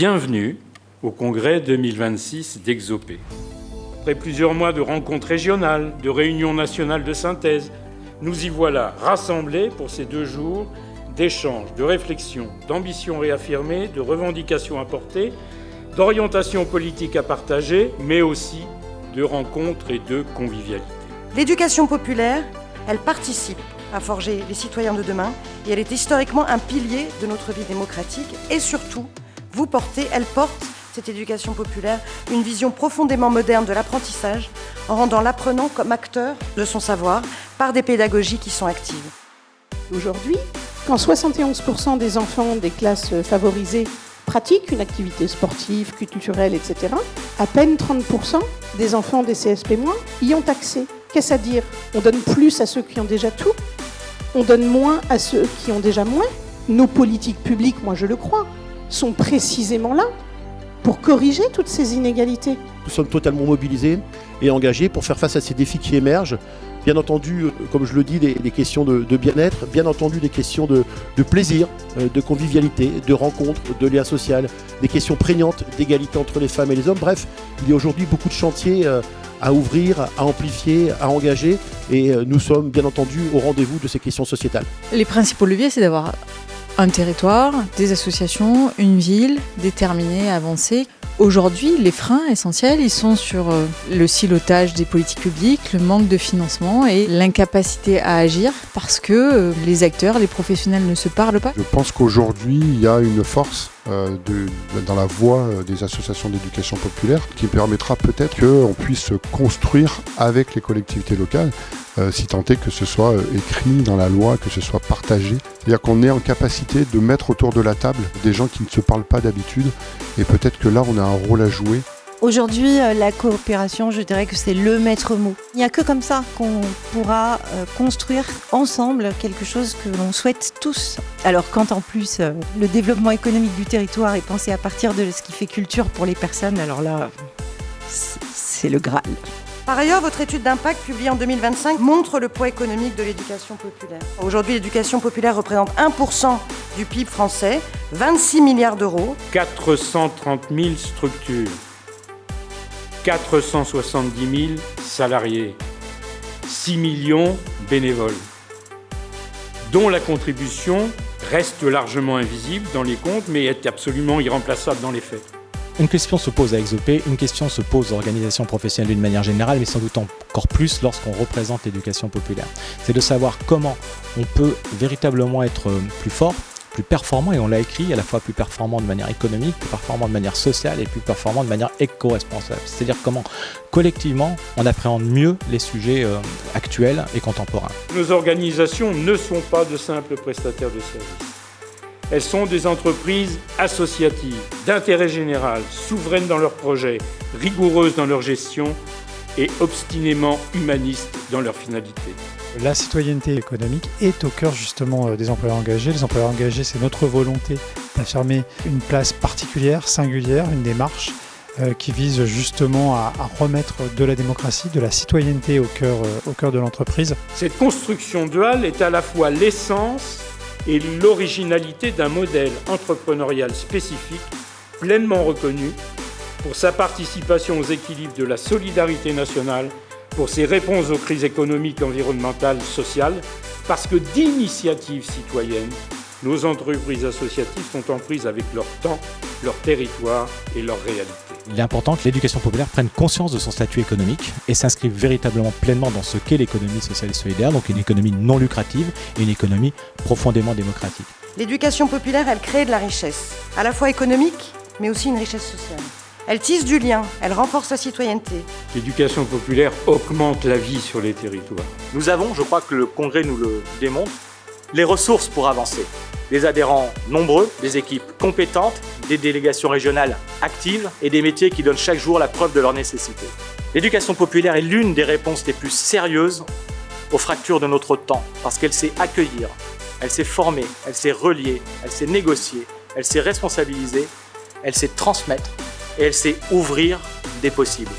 Bienvenue au congrès 2026 d'Exopé. Après plusieurs mois de rencontres régionales, de réunions nationales de synthèse, nous y voilà rassemblés pour ces 2 jours d'échanges, de réflexions, d'ambitions réaffirmées, de revendications à porter, d'orientations politiques à partager, mais aussi de rencontres et de convivialité. L'éducation populaire, elle participe à forger les citoyens de demain et elle est historiquement un pilier de notre vie démocratique et surtout, elle porte, cette éducation populaire, une vision profondément moderne de l'apprentissage en rendant l'apprenant comme acteur de son savoir par des pédagogies qui sont actives. Aujourd'hui, quand 71% des enfants des classes favorisées pratiquent une activité sportive, culturelle, etc., à peine 30% des enfants des CSP- y ont accès. Qu'est-ce à dire? On donne plus à ceux qui ont déjà tout, on donne moins à ceux qui ont déjà moins. Nos politiques publiques, moi je le crois, sont précisément là pour corriger toutes ces inégalités. Nous sommes totalement mobilisés et engagés pour faire face à ces défis qui émergent. Bien entendu, comme je le dis, des questions de bien-être, bien entendu des questions de plaisir, de convivialité, de rencontres, de lien social, des questions prégnantes d'égalité entre les femmes et les hommes. Bref, il y a aujourd'hui beaucoup de chantiers à ouvrir, à amplifier, à engager et nous sommes bien entendu au rendez-vous de ces questions sociétales. Les principaux leviers, c'est d'avoir un territoire, des associations, une ville déterminée, avancée. Aujourd'hui, les freins essentiels, ils sont sur le silotage des politiques publiques, le manque de financement et l'incapacité à agir parce que les acteurs, les professionnels ne se parlent pas. Je pense qu'aujourd'hui, il y a une force dans la voie des associations d'éducation populaire qui permettra peut-être qu'on puisse construire avec les collectivités locales, si tant est que ce soit écrit dans la loi, que ce soit partagé. C'est-à-dire qu'on est en capacité de mettre autour de la table des gens qui ne se parlent pas d'habitude et peut-être que là, on a un rôle à jouer. Aujourd'hui, la coopération, je dirais que c'est le maître mot. Il n'y a que comme ça qu'on pourra construire ensemble quelque chose que l'on souhaite tous. Alors quand en plus le développement économique du territoire est pensé à partir de ce qui fait culture pour les personnes, alors là, c'est le Graal. Par ailleurs, votre étude d'impact publiée en 2025 montre le poids économique de l'éducation populaire. Aujourd'hui, l'éducation populaire représente 1% du PIB français, 26 milliards d'euros. 430 000 structures, 470 000 salariés, 6 millions bénévoles, dont la contribution reste largement invisible dans les comptes, mais est absolument irremplaçable dans les faits. Une question se pose à Exopé, une question se pose aux organisations professionnelles d'une manière générale, mais sans doute encore plus lorsqu'on représente l'éducation populaire. C'est de savoir comment on peut véritablement être plus fort, plus performant, et on l'a écrit, à la fois plus performant de manière économique, plus performant de manière sociale et plus performant de manière éco-responsable. C'est-à-dire comment, collectivement, on appréhende mieux les sujets actuels et contemporains. Nos organisations ne sont pas de simples prestataires de services. Elles sont des entreprises associatives, d'intérêt général, souveraines dans leurs projets, rigoureuses dans leur gestion et obstinément humanistes dans leur finalité. La citoyenneté économique est au cœur justement des employeurs engagés. Les employeurs engagés, c'est notre volonté d'affirmer une place particulière, singulière, une démarche qui vise justement à remettre de la démocratie, de la citoyenneté au cœur de l'entreprise. Cette construction duale est à la fois l'essence et l'originalité d'un modèle entrepreneurial spécifique, pleinement reconnu pour sa participation aux équilibres de la solidarité nationale, pour ses réponses aux crises économiques, environnementales, sociales, parce que d'initiatives citoyennes, nos entreprises associatives sont en prise avec leur temps, leur territoire et leur réalité. Il est important que l'éducation populaire prenne conscience de son statut économique et s'inscrive véritablement pleinement dans ce qu'est l'économie sociale et solidaire, donc une économie non lucrative et une économie profondément démocratique. L'éducation populaire, elle crée de la richesse, à la fois économique, mais aussi une richesse sociale. Elle tisse du lien, elle renforce la citoyenneté. L'éducation populaire augmente la vie sur les territoires. Nous avons, je crois que le Congrès nous le démontre, les ressources pour avancer. Des adhérents nombreux, des équipes compétentes, des délégations régionales actives et des métiers qui donnent chaque jour la preuve de leur nécessité. L'éducation populaire est l'une des réponses les plus sérieuses aux fractures de notre temps, parce qu'elle sait accueillir, elle sait former, elle sait relier, elle sait négocier, elle sait responsabiliser, elle sait transmettre et elle sait ouvrir des possibles.